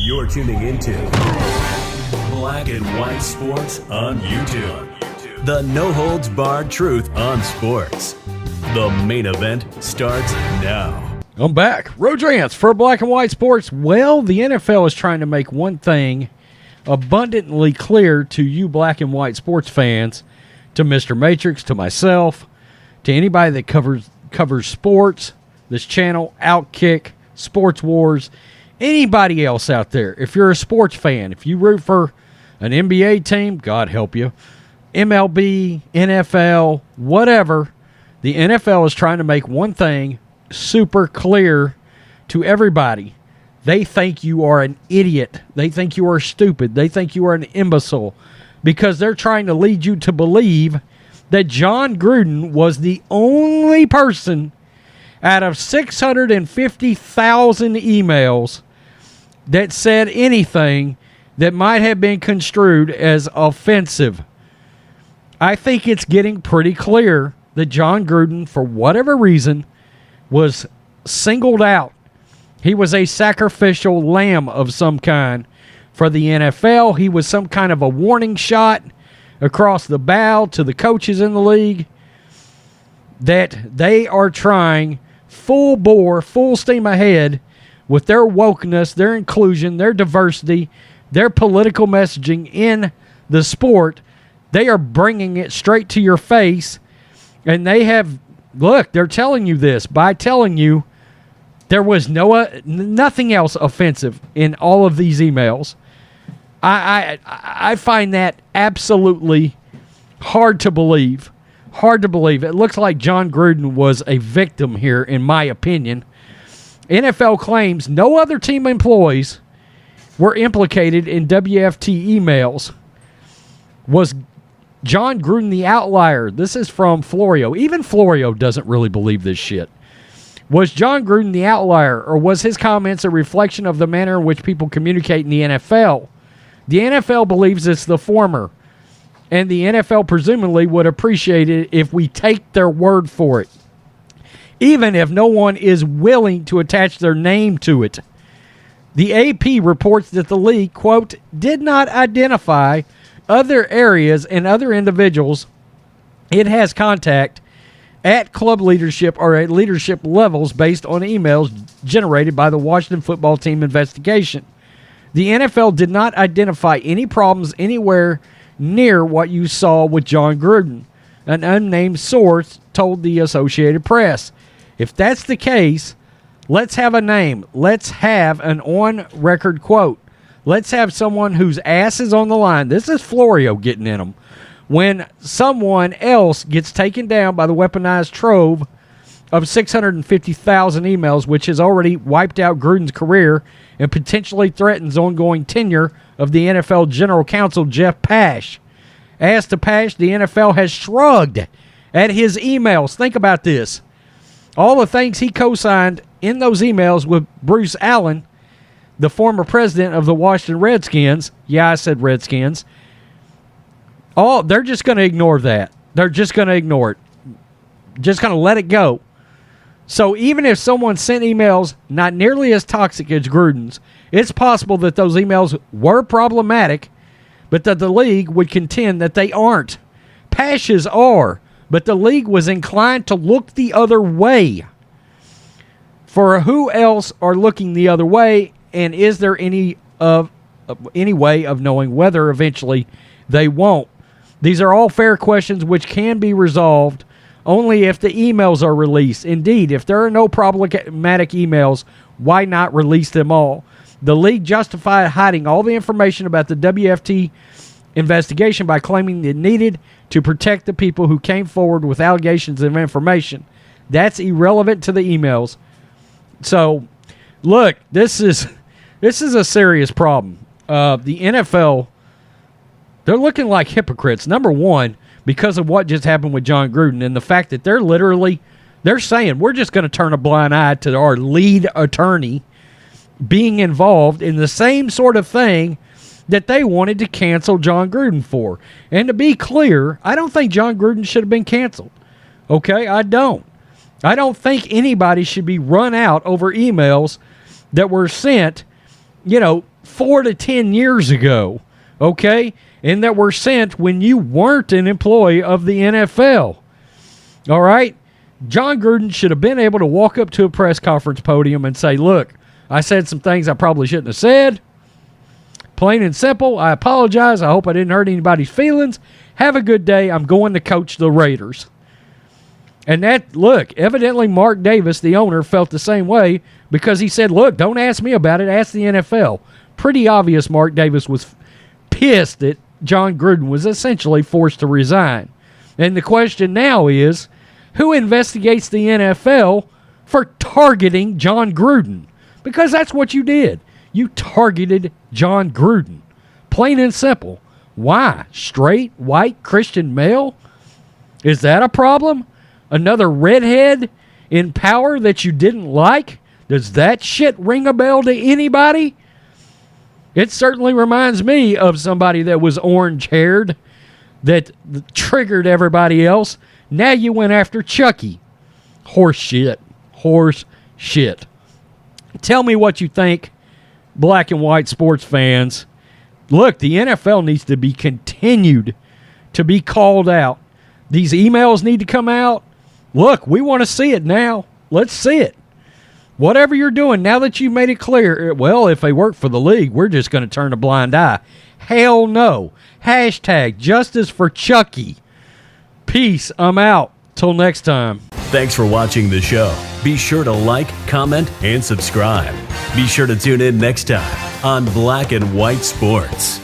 You're tuning into Black and White Sports on YouTube. The no-holds-barred truth on sports. The main event starts now. I'm back. Rodrance for Black and White Sports. Well, the NFL is trying to make one thing abundantly clear to you Black and White Sports fans, to Mr. Matrix, to myself, to anybody that covers sports, this channel, Outkick, Sports Wars, anybody else out there. If you're a sports fan, if you root for an NBA team, God help you, MLB, NFL, whatever, the NFL is trying to make one thing super clear to everybody. They think you are an idiot. They think you are stupid. They think you are an imbecile because they're trying to lead you to believe that Jon Gruden was the only person out of 650,000 emails that said anything that might have been construed as offensive. I think it's getting pretty clear that Jon Gruden, for whatever reason, was singled out. He was a sacrificial lamb of some kind for the NFL. He was some kind of a warning shot across the bow to the coaches in the league that they are trying full bore, full steam ahead with their wokeness, their inclusion, their diversity, their political messaging in the sport. They are bringing it straight to your face, and they have, look, they're telling you this by telling you there was nothing else offensive in all of these emails. I find that absolutely hard to believe. Hard to believe. It looks like Jon Gruden was a victim here, in my opinion. NFL claims no other team employees were implicated in WFT emails. Was Jon Gruden the outlier? This is from Florio. Even Florio doesn't really believe this shit. Was Jon Gruden the outlier, or was his comments a reflection of the manner in which people communicate in the NFL? The NFL believes it's the former, and the NFL presumably would appreciate it if we take their word for it, even if no one is willing to attach their name to it. The AP reports that the league, quote, did not identify other areas and other individuals it has contact at club leadership or at leadership levels based on emails generated by the Washington football team investigation. The NFL did not identify any problems anywhere near what you saw with Jon Gruden, an unnamed source told the Associated Press. If that's the case, let's have a name. Let's have an on-record quote. Let's have someone whose ass is on the line. This is Florio getting in them. When someone else gets taken down by the weaponized trove of 650,000 emails, which has already wiped out Gruden's career and potentially threatens ongoing tenure of the NFL General Counsel Jeff Pash. As to Pash, the NFL has shrugged at his emails. Think about this. All the things he co-signed in those emails with Bruce Allen, the former president of the Washington Redskins. Yeah, I said Redskins. They're just going to ignore that. They're just going to ignore it. Just going to let it go. So even if someone sent emails not nearly as toxic as Gruden's, it's possible that those emails were problematic, but that the league would contend that they aren't. Pash's are, but the league was inclined to look the other way. For who else are looking the other way, and is there any way of knowing whether eventually they won't? These are all fair questions which can be resolved only if the emails are released. Indeed, if there are no problematic emails, why not release them all? The league justified hiding all the information about the WFT investigation by claiming it needed to protect the people who came forward with allegations of information. That's irrelevant to the emails. So, look, this is a serious problem. The NFL, they're looking like hypocrites. Number one, because of what just happened with Jon Gruden and the fact that they're saying we're just going to turn a blind eye to our lead attorney being involved in the same sort of thing that they wanted to cancel Jon Gruden for. And to be clear, I don't think Jon Gruden should have been canceled. Okay, I don't. I don't think anybody should be run out over emails that were sent 4 to 10 years ago, okay? And that were sent when you weren't an employee of the NFL. All right? Jon Gruden should have been able to walk up to a press conference podium and say, look, I said some things I probably shouldn't have said. Plain and simple, I apologize. I hope I didn't hurt anybody's feelings. Have a good day. I'm going to coach the Raiders. And evidently Mark Davis, the owner, felt the same way because he said, look, don't ask me about it. Ask the NFL. Pretty obvious Mark Davis was pissed that Jon Gruden was essentially forced to resign. And the question now is, who investigates the NFL for targeting Jon Gruden? Because that's what you did. You targeted Jon Gruden. Plain and simple. Why? Straight, white, Christian male? Is that a problem? Another redhead in power that you didn't like? Does that shit ring a bell to anybody? It certainly reminds me of somebody that was orange-haired that triggered everybody else. Now you went after Chucky. Horse shit. Horse shit. Tell me what you think, black and white sports fans. Look, the NFL needs to be continued to be called out. These emails need to come out. Look, we want to see it now. Let's see it. Whatever you're doing, now that you've made it clear, well, if they work for the league, we're just going to turn a blind eye. Hell no. Hashtag justice for Chucky. Peace. I'm out. Till next time. Thanks for watching the show. Be sure to like, comment, and subscribe. Be sure to tune in next time on Black and White Sports.